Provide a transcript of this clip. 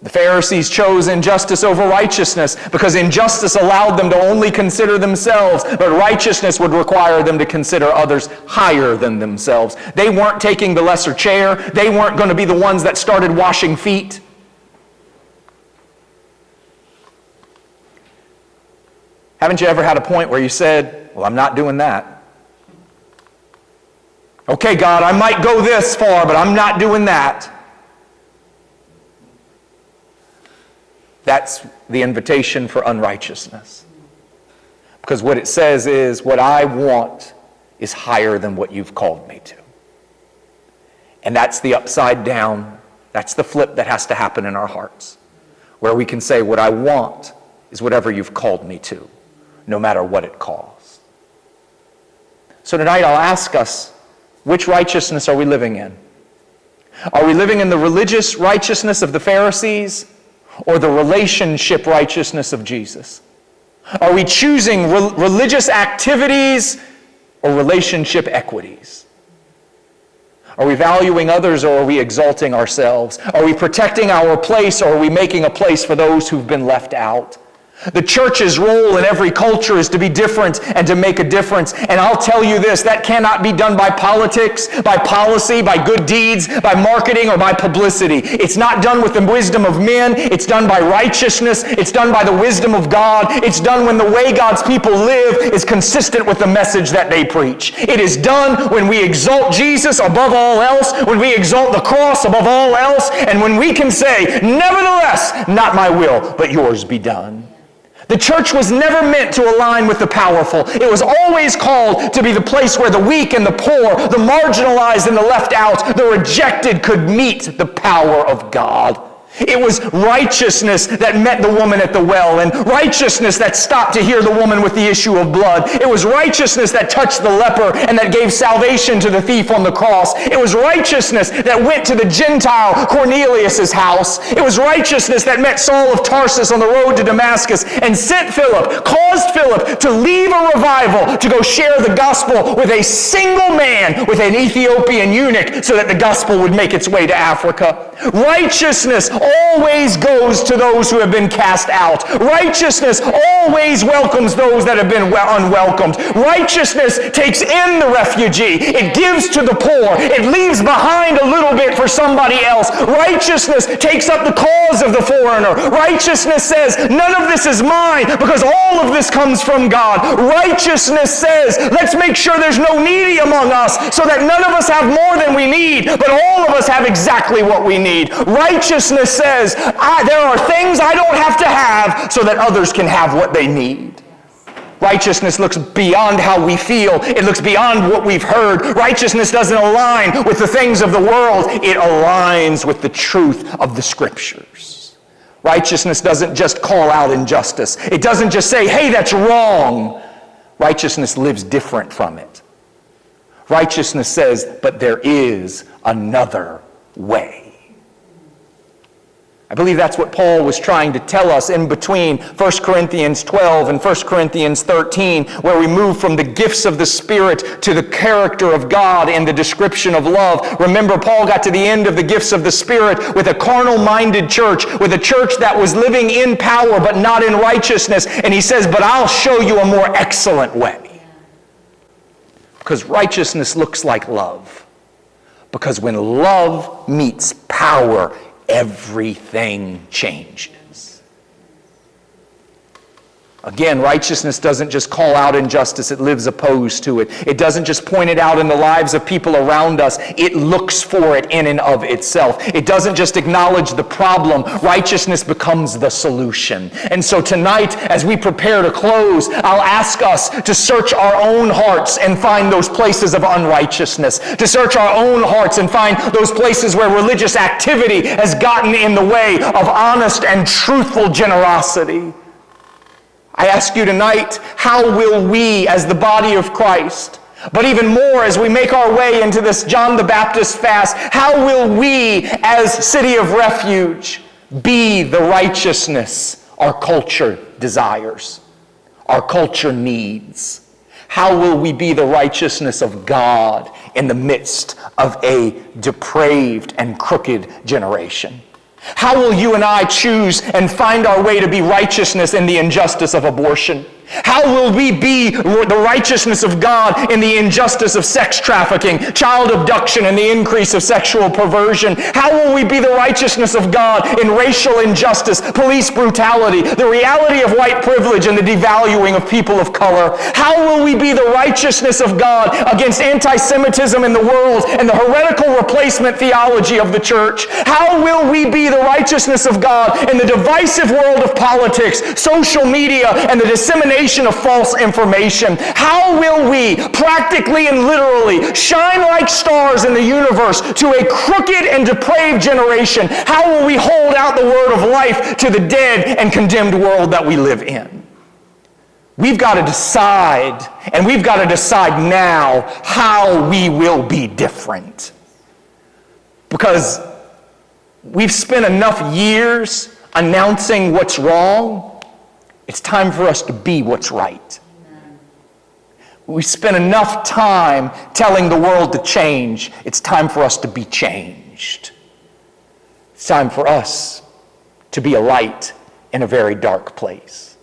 The Pharisees chose injustice over righteousness because injustice allowed them to only consider themselves, but righteousness would require them to consider others higher than themselves. They weren't taking the lesser chair. They weren't going to be the ones that started washing feet. Haven't you ever had a point where you said, well, I'm not doing that? Okay, God, I might go this far, but I'm not doing that. That's the invitation for unrighteousness. Because what it says is, what I want is higher than what you've called me to. And that's the upside down, that's the flip that has to happen in our hearts. Where we can say, what I want is whatever you've called me to, no matter what it costs. So tonight I'll ask us, which righteousness are we living in? Are we living in the religious righteousness of the Pharisees, or the relationship righteousness of Jesus? Are we choosing religious activities or relationship equities? Are we valuing others or are we exalting ourselves? Are we protecting our place or are we making a place for those who've been left out? The church's role in every culture is to be different and to make a difference. And I'll tell you this, that cannot be done by politics, by policy, by good deeds, by marketing, or by publicity. It's not done with the wisdom of men. It's done by righteousness. It's done by the wisdom of God. It's done when the way God's people live is consistent with the message that they preach. It is done when we exalt Jesus above all else, when we exalt the cross above all else, and when we can say, nevertheless, not my will, but yours be done. The church was never meant to align with the powerful. It was always called to be the place where the weak and the poor, the marginalized and the left out, the rejected could meet the power of God. It was righteousness that met the woman at the well, and righteousness that stopped to hear the woman with the issue of blood. It was righteousness that touched the leper and that gave salvation to the thief on the cross. It was righteousness that went to the Gentile Cornelius' house. It was righteousness that met Saul of Tarsus on the road to Damascus and sent Philip, caused Philip to leave a revival to go share the gospel with a single man, with an Ethiopian eunuch, so that the gospel would make its way to Africa. Righteousness always goes to those who have been cast out. Righteousness always welcomes those that have been unwelcomed. Righteousness takes in the refugee. It gives to the poor. It leaves behind a little bit for somebody else. Righteousness takes up the cause of the foreigner. Righteousness says, none of this is mine because all of this comes from God. Righteousness says, let's make sure there's no needy among us so that none of us have more than we need, but all of us have exactly what we need. Righteousness says, there are things I don't have to have so that others can have what they need. Righteousness looks beyond how we feel. It looks beyond what we've heard. Righteousness doesn't align with the things of the world. It aligns with the truth of the Scriptures. Righteousness doesn't just call out injustice. It doesn't just say, hey, that's wrong. Righteousness lives different from it. Righteousness says, but there is another way. I believe that's what Paul was trying to tell us in between 1 Corinthians 12 and 1 Corinthians 13, where we move from the gifts of the Spirit to the character of God in the description of love. Remember, Paul got to the end of the gifts of the Spirit with a carnal-minded church, with a church that was living in power but not in righteousness. And he says, but I'll show you a more excellent way. Because righteousness looks like love. Because when love meets power, everything changes. Again, righteousness doesn't just call out injustice, it lives opposed to it. It doesn't just point it out in the lives of people around us, it looks for it in and of itself. It doesn't just acknowledge the problem, righteousness becomes the solution. And so tonight, as we prepare to close, I'll ask us to search our own hearts and find those places of unrighteousness, to search our own hearts and find those places where religious activity has gotten in the way of honest and truthful generosity. I ask you tonight, how will we as the body of Christ, but even more as we make our way into this John the Baptist fast, how will we as City of Refuge be the righteousness our culture desires, our culture needs? How will we be the righteousness of God in the midst of a depraved and crooked generation? How will you and I choose and find our way to be righteousness in the injustice of abortion? How will we be the righteousness of God in the injustice of sex trafficking, child abduction, and the increase of sexual perversion? How will we be the righteousness of God in racial injustice, police brutality, the reality of white privilege, and the devaluing of people of color? How will we be the righteousness of God against anti-Semitism in the world and the heretical replacement theology of the church? How will we be the righteousness of God in the divisive world of politics, social media, and the dissemination of false information? How will we practically and literally shine like stars in the universe to a crooked and depraved generation? How will we hold out the word of life to the dead and condemned world that we live in? We've got to decide, and we've got to decide now how we will be different. Because we've spent enough years announcing what's wrong. It's time for us to be what's right. We spent enough time telling the world to change. It's time for us to be changed. It's time for us to be a light in a very dark place.